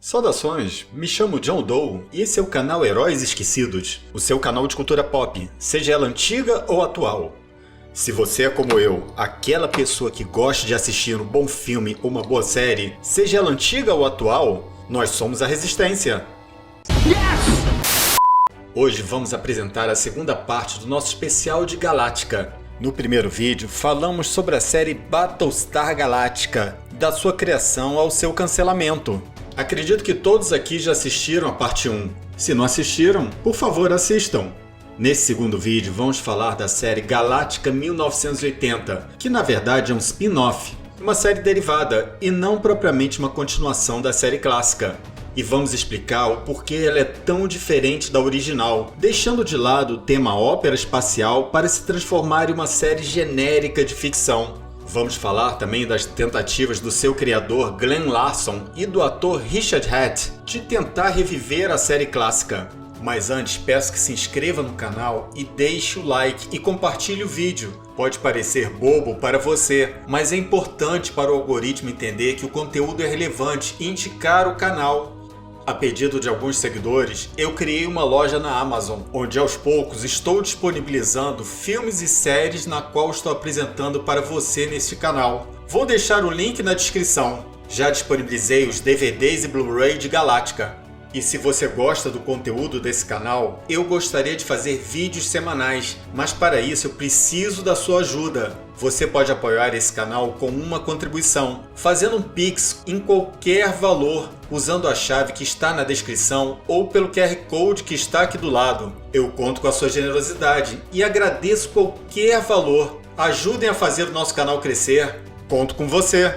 Saudações, me chamo John Doe e esse é o canal Heróis Esquecidos, o seu canal de cultura pop, seja ela antiga ou atual. Se você é como eu, aquela pessoa que gosta de assistir um bom filme ou uma boa série, seja ela antiga ou atual, nós somos a Resistência. Yes! Hoje vamos apresentar a segunda parte do nosso especial de Galáctica. No primeiro vídeo, falamos sobre a série Battlestar Galactica, da sua criação ao seu cancelamento. Acredito que todos aqui já assistiram a parte 1. Se não assistiram, por favor assistam. Nesse segundo vídeo vamos falar da série Galáctica 1980, que na verdade é um spin-off, uma série derivada e não propriamente uma continuação da série clássica. E vamos explicar o porquê ela é tão diferente da original, deixando de lado o tema ópera espacial para se transformar em uma série genérica de ficção. Vamos falar também das tentativas do seu criador Glen Larson e do ator Richard Hatt de tentar reviver a série clássica. Mas antes peço que se inscreva no canal e deixe o like e compartilhe o vídeo. Pode parecer bobo para você, mas é importante para o algoritmo entender que o conteúdo é relevante e indicar o canal. A pedido de alguns seguidores, eu criei uma loja na Amazon, onde aos poucos estou disponibilizando filmes e séries na qual estou apresentando para você neste canal. Vou deixar o link na descrição. Já disponibilizei os DVDs e Blu-ray de Galáctica. E se você gosta do conteúdo desse canal, eu gostaria de fazer vídeos semanais, mas para isso eu preciso da sua ajuda. Você pode apoiar esse canal com uma contribuição, fazendo um Pix em qualquer valor, usando a chave que está na descrição ou pelo QR Code que está aqui do lado. Eu conto com a sua generosidade e agradeço qualquer valor. Ajudem a fazer o nosso canal crescer. Conto com você!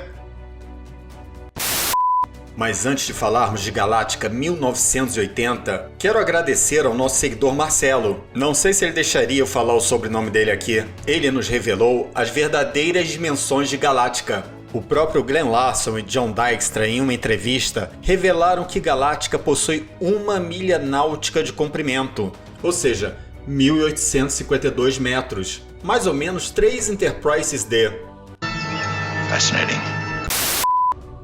Mas antes de falarmos de Galáctica 1980, quero agradecer ao nosso seguidor Marcelo. Não sei se ele deixaria eu falar o sobrenome dele aqui. Ele nos revelou as verdadeiras dimensões de Galáctica. O próprio Glen Larson e John Dykstra, em uma entrevista, revelaram que Galáctica possui 1 milha náutica de comprimento, ou seja, 1.852 metros, mais ou menos 3 Enterprises D. Fascinating.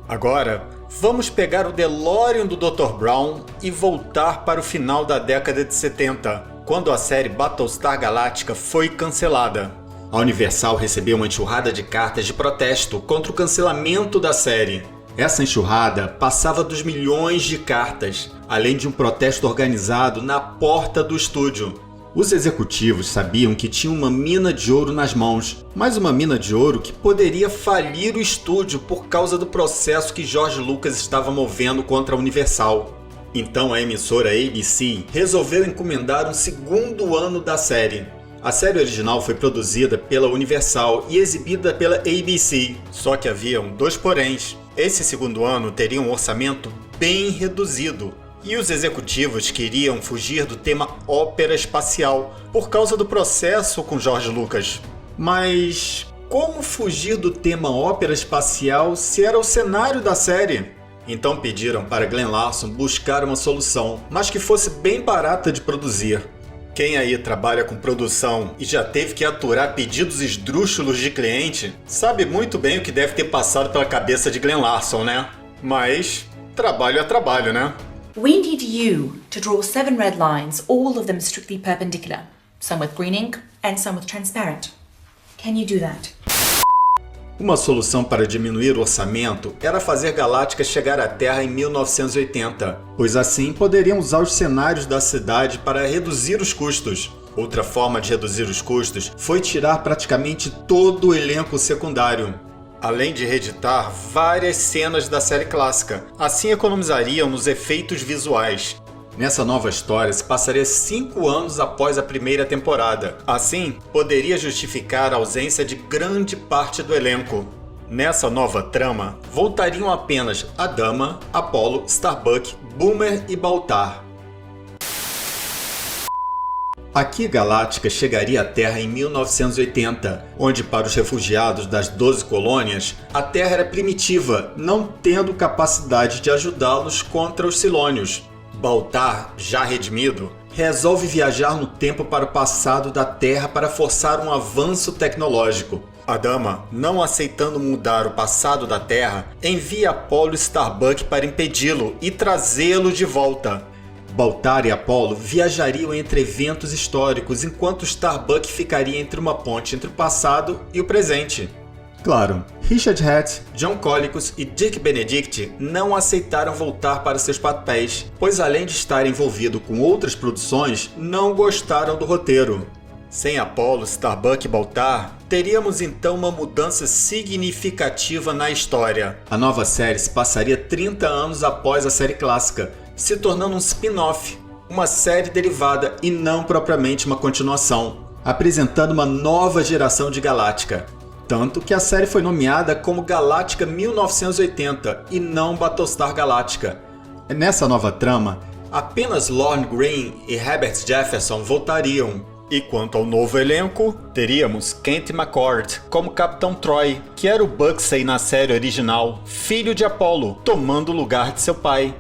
Agora, vamos pegar o DeLorean do Dr. Brown e voltar para o final da década de 70, quando a série Battlestar Galactica foi cancelada. A Universal recebeu uma enxurrada de cartas de protesto contra o cancelamento da série. Essa enxurrada passava dos milhões de cartas, além de um protesto organizado na porta do estúdio. Os executivos sabiam que tinham uma mina de ouro nas mãos, mas uma mina de ouro que poderia falir o estúdio por causa do processo que George Lucas estava movendo contra a Universal. Então a emissora ABC resolveu encomendar um segundo ano da série. A série original foi produzida pela Universal e exibida pela ABC, só que haviam 2 poréns. Esse segundo ano teria um orçamento bem reduzido. E os executivos queriam fugir do tema ópera espacial por causa do processo com George Lucas. Mas como fugir do tema ópera espacial se era o cenário da série? Então pediram para Glen Larson buscar uma solução, mas que fosse bem barata de produzir. Quem aí trabalha com produção e já teve que aturar pedidos esdrúxulos de cliente, sabe muito bem o que deve ter passado pela cabeça de Glen Larson, né? Mas trabalho é trabalho, né? We need you to draw 7 red lines, all of them strictly perpendicular, some with green ink and some with transparent. Can you do that? Uma solução para diminuir o orçamento era fazer Galáctica chegar à Terra em 1980, pois assim poderiam usar os cenários da cidade para reduzir os custos. Outra forma de reduzir os custos foi tirar praticamente todo o elenco secundário, além de reeditar várias cenas da série clássica. Assim economizariam nos efeitos visuais. Nessa nova história se passaria 5 anos após a primeira temporada. Assim, poderia justificar a ausência de grande parte do elenco. Nessa nova trama, voltariam apenas a Dama, Apollo, Starbuck, Boomer e Baltar. Aqui Galáctica chegaria à Terra em 1980, onde para os refugiados das 12 colônias, a Terra era primitiva, não tendo capacidade de ajudá-los contra os Silônios. Baltar, já redimido, resolve viajar no tempo para o passado da Terra para forçar um avanço tecnológico. A dama, não aceitando mudar o passado da Terra, envia Apollo e Starbuck para impedi-lo e trazê-lo de volta. Baltar e Apollo viajariam entre eventos históricos, enquanto Starbuck ficaria entre uma ponte entre o passado e o presente. Claro, Richard Hatt, John Colicos e Dick Benedict não aceitaram voltar para seus papéis, pois além de estar envolvido com outras produções, não gostaram do roteiro. Sem Apollo, Starbuck e Baltar, teríamos então uma mudança significativa na história. A nova série se passaria 30 anos após a série clássica, se tornando um spin-off, uma série derivada e não propriamente uma continuação, apresentando uma nova geração de Galáctica. Tanto que a série foi nomeada como Galáctica 1980 e não Battlestar Galactica. Nessa nova trama, apenas Lorne Greene e Herbert Jefferson voltariam. E quanto ao novo elenco, teríamos Kent McCord como Capitão Troy, que era o Bugsy na série original, filho de Apollo, tomando o lugar de seu pai.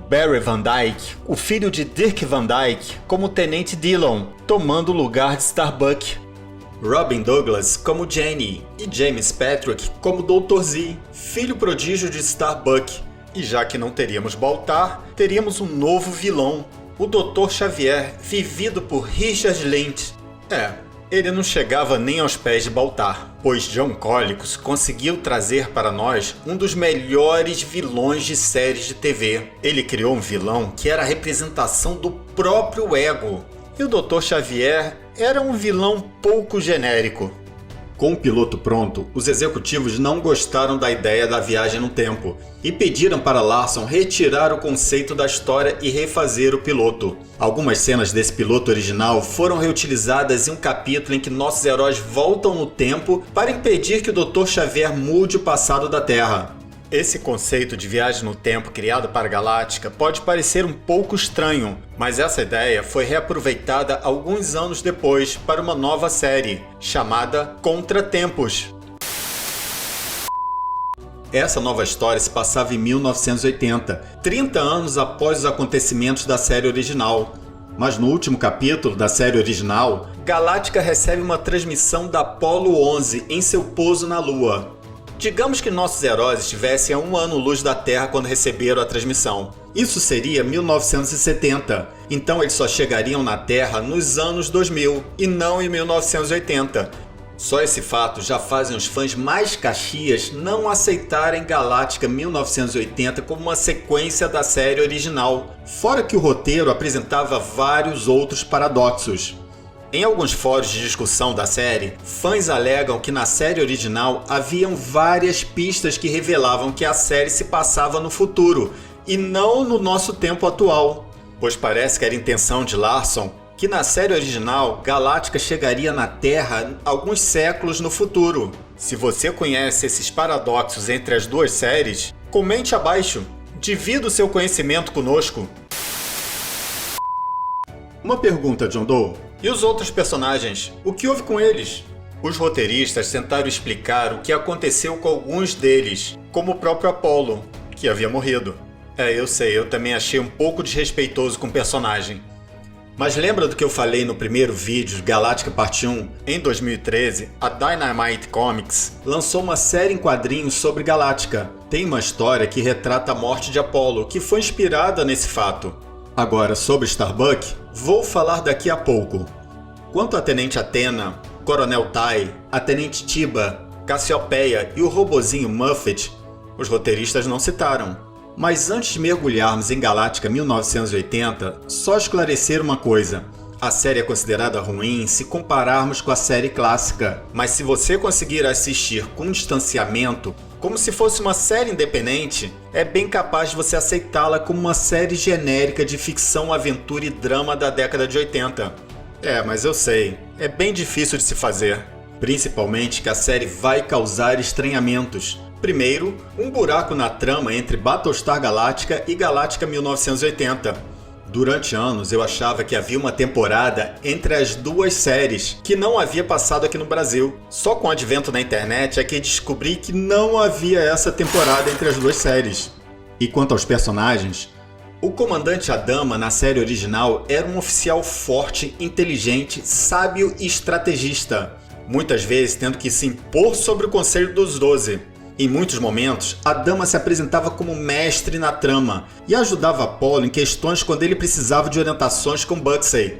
Barry Van Dyke, o filho de Dirk Van Dyke, como Tenente Dillon, tomando o lugar de Starbuck. Robin Douglas como Jenny e James Patrick como Dr. Z, filho prodígio de Starbuck. E já que não teríamos Baltar, teríamos um novo vilão, o Dr. Xavier, vivido por Richard Lynch. Ele não chegava nem aos pés de Baltar, pois John Colicos conseguiu trazer para nós um dos melhores vilões de séries de TV. Ele criou um vilão que era a representação do próprio ego, e o Dr. Xavier era um vilão pouco genérico. Com o piloto pronto, os executivos não gostaram da ideia da viagem no tempo e pediram para Larson retirar o conceito da história e refazer o piloto. Algumas cenas desse piloto original foram reutilizadas em um capítulo em que nossos heróis voltam no tempo para impedir que o Dr. Xavier mude o passado da Terra. Esse conceito de viagem no tempo criado para Galáctica pode parecer um pouco estranho, mas essa ideia foi reaproveitada alguns anos depois para uma nova série, chamada Contratempos. Essa nova história se passava em 1980, 30 anos após os acontecimentos da série original. Mas no último capítulo da série original, Galáctica recebe uma transmissão da Apollo 11 em seu pouso na Lua. Digamos que nossos heróis estivessem a 1 ano-luz da Terra quando receberam a transmissão. Isso seria 1970, então eles só chegariam na Terra nos anos 2000 e não em 1980. Só esse fato já fazem os fãs mais caxias não aceitarem Galáctica 1980 como uma sequência da série original, fora que o roteiro apresentava vários outros paradoxos. Em alguns fóruns de discussão da série, fãs alegam que na série original haviam várias pistas que revelavam que a série se passava no futuro e não no nosso tempo atual, pois parece que era intenção de Larson que na série original Galáctica chegaria na Terra alguns séculos no futuro. Se você conhece esses paradoxos entre as duas séries, comente abaixo, divida o seu conhecimento conosco. Uma pergunta, John Doe. E os outros personagens? O que houve com eles? Os roteiristas tentaram explicar o que aconteceu com alguns deles, como o próprio Apollo, que havia morrido. Eu sei, eu também achei um pouco desrespeitoso com o personagem. Mas lembra do que eu falei no primeiro vídeo, Galáctica Parte 1? Em 2013, a Dynamite Comics lançou uma série em quadrinhos sobre Galáctica. Tem uma história que retrata a morte de Apollo, que foi inspirada nesse fato. Agora, sobre Starbuck, vou falar daqui a pouco. Quanto a Tenente Athena, Coronel Tai, a Tenente Tiba, Cassiopeia e o robozinho Muffet, os roteiristas não citaram. Mas antes de mergulharmos em Galáctica 1980, só esclarecer uma coisa. A série é considerada ruim se compararmos com a série clássica, mas se você conseguir assistir com distanciamento, como se fosse uma série independente, é bem capaz de você aceitá-la como uma série genérica de ficção, aventura e drama da década de 80. Mas eu sei, é bem difícil de se fazer. Principalmente que a série vai causar estranhamentos. Primeiro, um buraco na trama entre Battlestar Galactica e Galáctica 1980. Durante anos eu achava que havia uma temporada entre as duas séries, que não havia passado aqui no Brasil. Só com o advento da internet é que descobri que não havia essa temporada entre as duas séries. E quanto aos personagens, o comandante Adama na série original era um oficial forte, inteligente, sábio e estrategista. muitas vezes tendo que se impor sobre o Conselho dos 12. Em muitos momentos, Adama se apresentava como mestre na trama e ajudava Apollo em questões quando ele precisava de orientações com Bugsy.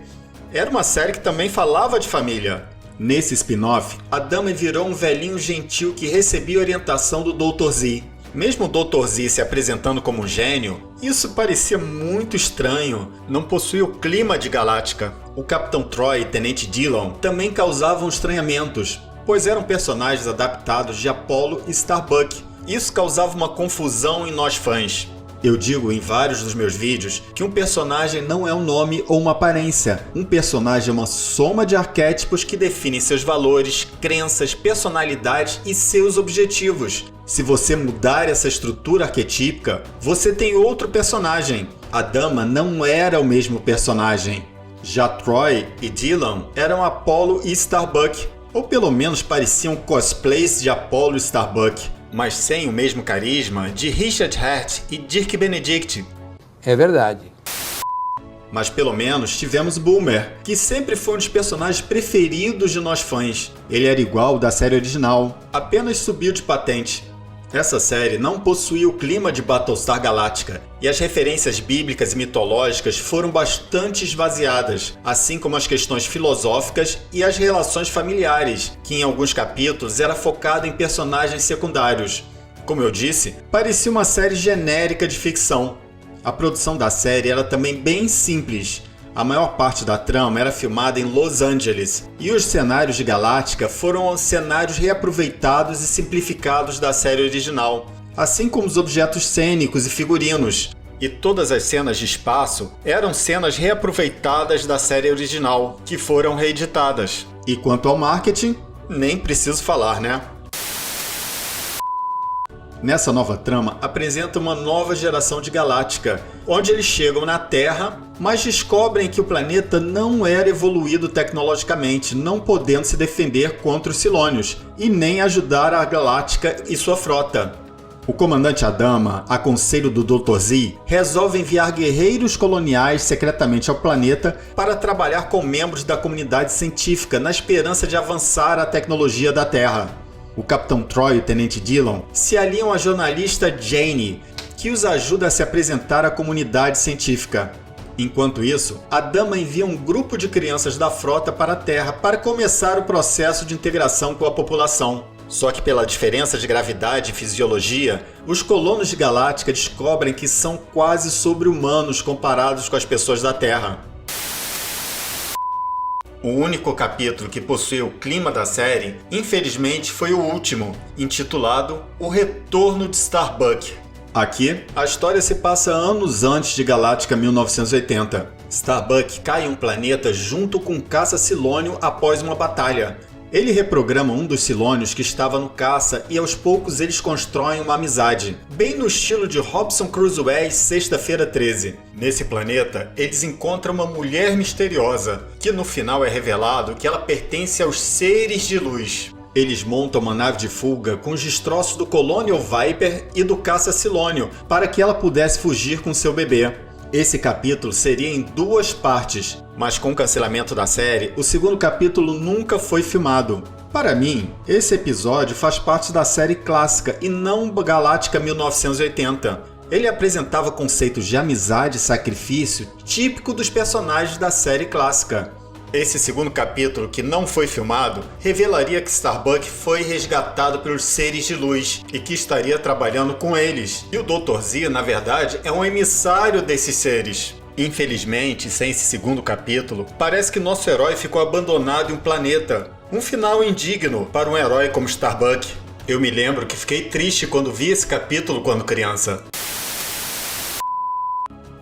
Era uma série que também falava de família. Nesse spin-off, Adama virou um velhinho gentil que recebia orientação do Dr. Z. Mesmo o Dr. Z se apresentando como um gênio, isso parecia muito estranho, não possuía o clima de Galáctica. O Capitão Troy e Tenente Dillon também causavam estranhamentos, pois eram personagens adaptados de Apollo e Starbuck. Isso causava uma confusão em nós fãs. Eu digo em vários dos meus vídeos que um personagem não é um nome ou uma aparência. Um personagem é uma soma de arquétipos que definem seus valores, crenças, personalidades e seus objetivos. Se você mudar essa estrutura arquetípica, você tem outro personagem. Adama não era o mesmo personagem. Já Troy e Dillon eram Apollo e Starbuck, ou pelo menos pareciam cosplays de Apollo e Starbuck, mas sem o mesmo carisma de Richard Hart e Dirk Benedict. É verdade. Mas pelo menos tivemos Boomer, que sempre foi um dos personagens preferidos de nós fãs. Ele era igual ao da série original, apenas subiu de patente. Essa série não possuía o clima de Battlestar Galactica, e as referências bíblicas e mitológicas foram bastante esvaziadas, assim como as questões filosóficas e as relações familiares, que em alguns capítulos era focado em personagens secundários. Como eu disse, parecia uma série genérica de ficção. A produção da série era também bem simples. A maior parte da trama era filmada em Los Angeles, e os cenários de Galáctica foram cenários reaproveitados e simplificados da série original, assim como os objetos cênicos e figurinos. E todas as cenas de espaço eram cenas reaproveitadas da série original, que foram reeditadas. E quanto ao marketing, nem preciso falar, né? Nessa nova trama, apresenta uma nova geração de Galáctica, onde eles chegam na Terra, mas descobrem que o planeta não era evoluído tecnologicamente, não podendo se defender contra os Silônios, e nem ajudar a Galáctica e sua frota. O comandante Adama, a conselho do Dr. Z, resolve enviar guerreiros coloniais secretamente ao planeta para trabalhar com membros da comunidade científica na esperança de avançar a tecnologia da Terra. O Capitão Troy e o Tenente Dillon se aliam à jornalista Jane, que os ajuda a se apresentar à comunidade científica. Enquanto isso, Adama envia um grupo de crianças da frota para a Terra para começar o processo de integração com a população. Só que pela diferença de gravidade e fisiologia, os colonos de Galáctica descobrem que são quase sobre-humanos comparados com as pessoas da Terra. O único capítulo que possui o clima da série, infelizmente, foi o último, intitulado O Retorno de Starbuck. Aqui, a história se passa anos antes de Galáctica 1980. Starbuck cai em um planeta junto com um caça Silônio após uma batalha. Ele reprograma um dos Silônios que estava no caça e aos poucos eles constroem uma amizade, bem no estilo de Robinson Crusoe e Sexta-feira 13. Nesse planeta, eles encontram uma mulher misteriosa, que no final é revelado que ela pertence aos Seres de Luz. Eles montam uma nave de fuga com os destroços do Colonial Viper e do caça Silônio para que ela pudesse fugir com seu bebê. Esse capítulo seria em 2 partes, mas com o cancelamento da série, o segundo capítulo nunca foi filmado. Para mim, esse episódio faz parte da série clássica e não Galáctica 1980. Ele apresentava conceitos de amizade e sacrifício típico dos personagens da série clássica. Esse segundo capítulo, que não foi filmado, revelaria que Starbuck foi resgatado pelos Seres de Luz e que estaria trabalhando com eles. E o Dr. Z, na verdade, é um emissário desses seres. Infelizmente, sem esse segundo capítulo, parece que nosso herói ficou abandonado em um planeta. Um final indigno para um herói como Starbuck. Eu me lembro que fiquei triste quando vi esse capítulo quando criança.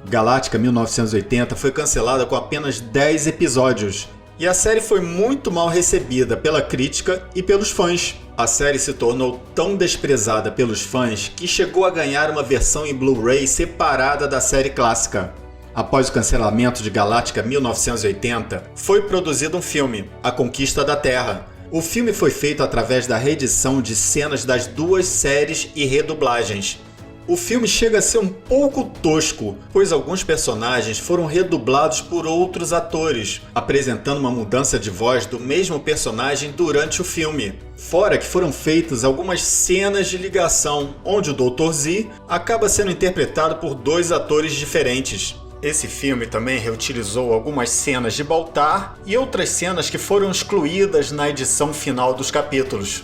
Galáctica 1980 foi cancelada com apenas 10 episódios, e a série foi muito mal recebida pela crítica e pelos fãs. A série se tornou tão desprezada pelos fãs que chegou a ganhar uma versão em Blu-ray separada da série clássica. Após o cancelamento de Galáctica 1980, foi produzido um filme, A Conquista da Terra. O filme foi feito através da reedição de cenas das 2 séries e redublagens. O filme chega a ser um pouco tosco, pois alguns personagens foram redublados por outros atores, apresentando uma mudança de voz do mesmo personagem durante o filme. Fora que foram feitas algumas cenas de ligação, onde o Dr. Z acaba sendo interpretado por 2 atores diferentes. Esse filme também reutilizou algumas cenas de Baltar e outras cenas que foram excluídas na edição final dos capítulos.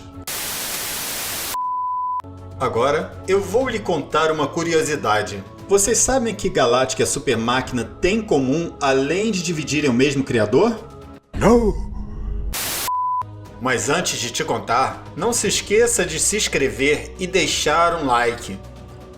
Agora, eu vou lhe contar uma curiosidade. Vocês sabem que Galactica e a Super Máquina têm em comum além de dividirem o mesmo criador? No! Mas antes de te contar, não se esqueça de se inscrever e deixar um like.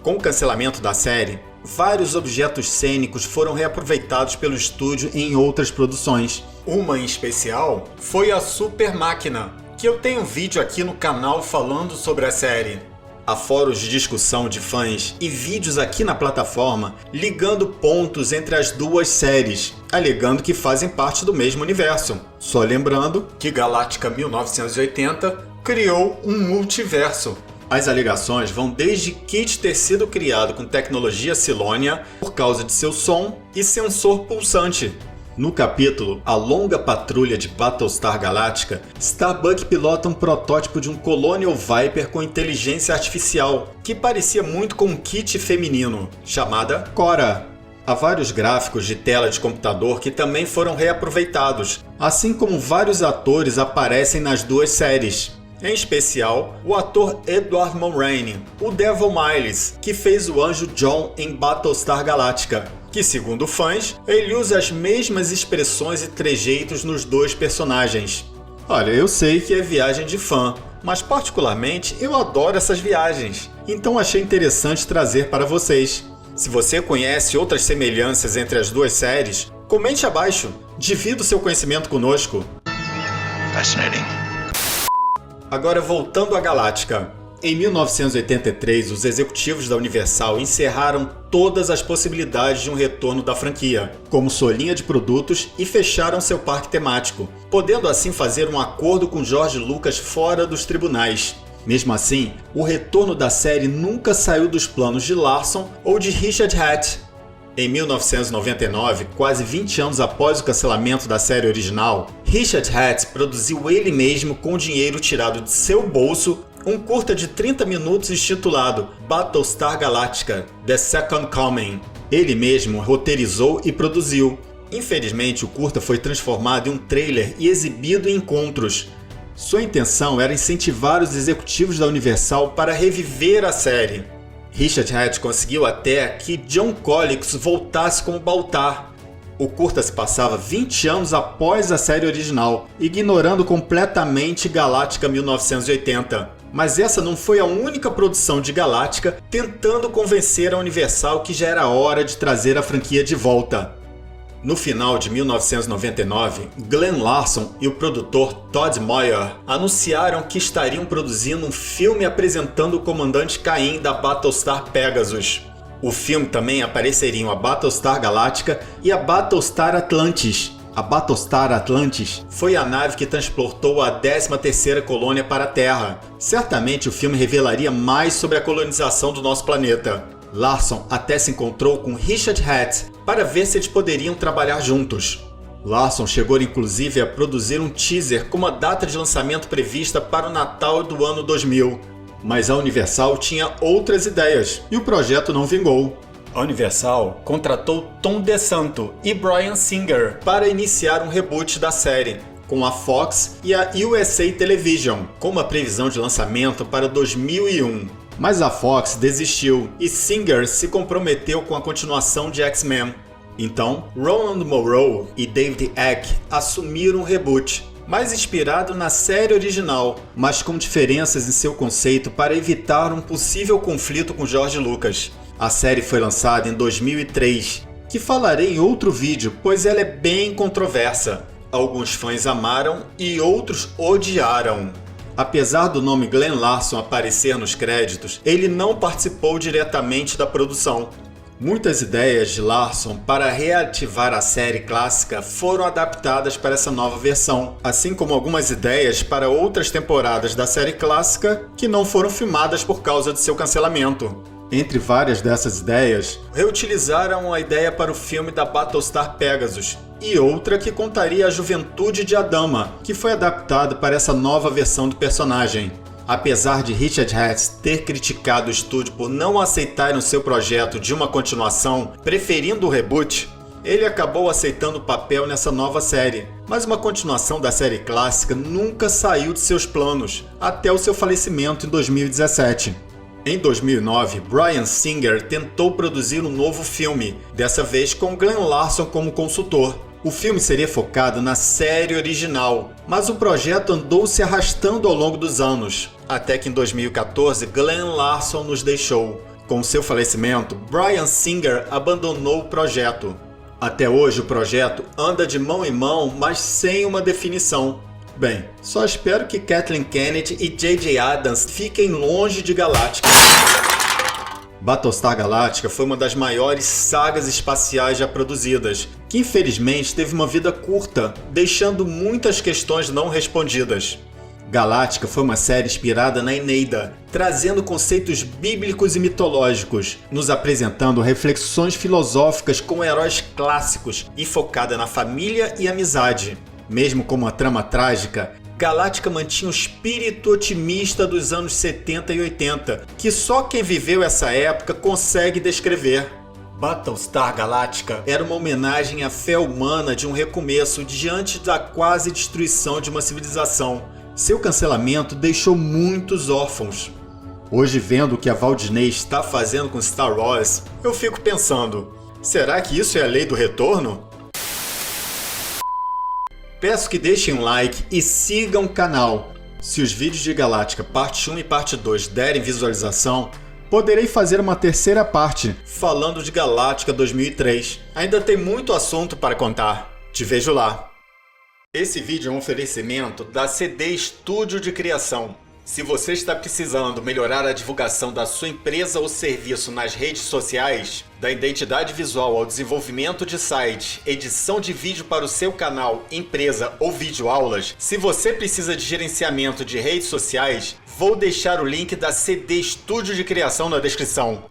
Com o cancelamento da série, vários objetos cênicos foram reaproveitados pelo estúdio em outras produções. Uma em especial foi a Super Máquina, que eu tenho um vídeo aqui no canal falando sobre a série. Há fóruns de discussão de fãs e vídeos aqui na plataforma ligando pontos entre as 2 séries, alegando que fazem parte do mesmo universo. Só lembrando que Galactica 1980 criou um multiverso. As alegações vão desde Kit ter sido criado com tecnologia Silonia por causa de seu som e sensor pulsante. No capítulo A Longa Patrulha de Battlestar Galactica, Starbuck pilota um protótipo de um Colonial Viper com inteligência artificial, que parecia muito com um kit feminino, chamada Cora. Há vários gráficos de tela de computador que também foram reaproveitados, assim como vários atores aparecem nas 2 séries. Em especial, o ator Edward Mulroney, o Devil Miles, que fez o anjo John em Battlestar Galactica, que, segundo fãs, ele usa as mesmas expressões e trejeitos nos 2 personagens. Olha, eu sei que é viagem de fã, mas particularmente eu adoro essas viagens, então achei interessante trazer para vocês. Se você conhece outras semelhanças entre as 2 séries, comente abaixo, divida o seu conhecimento conosco. Fascinating. Agora voltando à Galactica. Em 1983, os executivos da Universal encerraram todas as possibilidades de um retorno da franquia, como sua linha de produtos, e fecharam seu parque temático, podendo assim fazer um acordo com George Lucas fora dos tribunais. Mesmo assim, o retorno da série nunca saiu dos planos de Larson ou de Richard Hatt. Em 1999, quase 20 anos após o cancelamento da série original, Richard Hatt produziu ele mesmo com dinheiro tirado de seu bolso um curta de 30 minutos intitulado Battlestar Galactica: The Second Coming. Ele mesmo roteirizou e produziu. Infelizmente, o curta foi transformado em um trailer e exibido em encontros. Sua intenção era incentivar os executivos da Universal para reviver a série. Richard Hatt conseguiu até que John Colicos voltasse como Baltar. O curta se passava 20 anos após a série original, ignorando completamente Galactica 1980. Mas essa não foi a única produção de Galactica tentando convencer a Universal que já era hora de trazer a franquia de volta. No final de 1999, Glenn Larson e o produtor Todd Moyer anunciaram que estariam produzindo um filme apresentando o comandante Cain da Battlestar Pegasus. O filme também apareceriam a Battlestar Galactica e a Battlestar Atlantis. A Battlestar Atlantis foi a nave que transportou a 13ª colônia para a Terra. Certamente o filme revelaria mais sobre a colonização do nosso planeta. Larson até se encontrou com Richard Hatt para ver se eles poderiam trabalhar juntos. Larson chegou inclusive a produzir um teaser com uma data de lançamento prevista para o Natal do ano 2000. Mas a Universal tinha outras ideias e o projeto não vingou. A Universal contratou Tom DeSanto e Bryan Singer para iniciar um reboot da série, com a Fox e a USA Television, com uma previsão de lançamento para 2001. Mas a Fox desistiu e Singer se comprometeu com a continuação de X-Men. Então, Roland Moreau e David Eck assumiram o reboot, mais inspirado na série original, mas com diferenças em seu conceito para evitar um possível conflito com George Lucas. A série foi lançada em 2003, que falarei em outro vídeo, pois ela é bem controversa. Alguns fãs amaram e outros odiaram. Apesar do nome Glenn Larson aparecer nos créditos, ele não participou diretamente da produção. Muitas ideias de Larson para reativar a série clássica foram adaptadas para essa nova versão, assim como algumas ideias para outras temporadas da série clássica que não foram filmadas por causa de seu cancelamento. Entre várias dessas ideias, reutilizaram a ideia para o filme da Battlestar Pegasus e outra que contaria a juventude de Adama, que foi adaptada para essa nova versão do personagem. Apesar de Richard Hatch ter criticado o estúdio por não aceitarem o seu projeto de uma continuação, preferindo o reboot, ele acabou aceitando o papel nessa nova série. Mas uma continuação da série clássica nunca saiu de seus planos, até o seu falecimento em 2017. Em 2009, Bryan Singer tentou produzir um novo filme, dessa vez com Glenn Larson como consultor. O filme seria focado na série original, mas o projeto andou se arrastando ao longo dos anos, até que em 2014 Glenn Larson nos deixou. Com seu falecimento, Bryan Singer abandonou o projeto. Até hoje o projeto anda de mão em mão, mas sem uma definição. Bem, só espero que Kathleen Kennedy e J.J. Abrams fiquem longe de Galáctica. Battlestar Galactica foi uma das maiores sagas espaciais já produzidas, que infelizmente teve uma vida curta, deixando muitas questões não respondidas. Galáctica foi uma série inspirada na Eneida, trazendo conceitos bíblicos e mitológicos, nos apresentando reflexões filosóficas com heróis clássicos e focada na família e amizade. Mesmo com uma trama trágica, Galáctica mantinha o espírito otimista dos anos 70 e 80, que só quem viveu essa época consegue descrever. Battlestar Galactica era uma homenagem à fé humana de um recomeço diante da quase destruição de uma civilização. Seu cancelamento deixou muitos órfãos. Hoje, vendo o que a Walt Disney está fazendo com Star Wars, eu fico pensando, será que isso é a lei do retorno? Peço que deixem um like e sigam o canal. Se os vídeos de Galáctica parte 1 e parte 2 derem visualização, poderei fazer uma terceira parte, falando de Galáctica 2003. Ainda tem muito assunto para contar. Te vejo lá. Esse vídeo é um oferecimento da CD Estúdio de Criação. Se você está precisando melhorar a divulgação da sua empresa ou serviço nas redes sociais, da identidade visual ao desenvolvimento de site, edição de vídeo para o seu canal, empresa ou videoaulas, se você precisa de gerenciamento de redes sociais, vou deixar o link da CD Estúdio de Criação na descrição.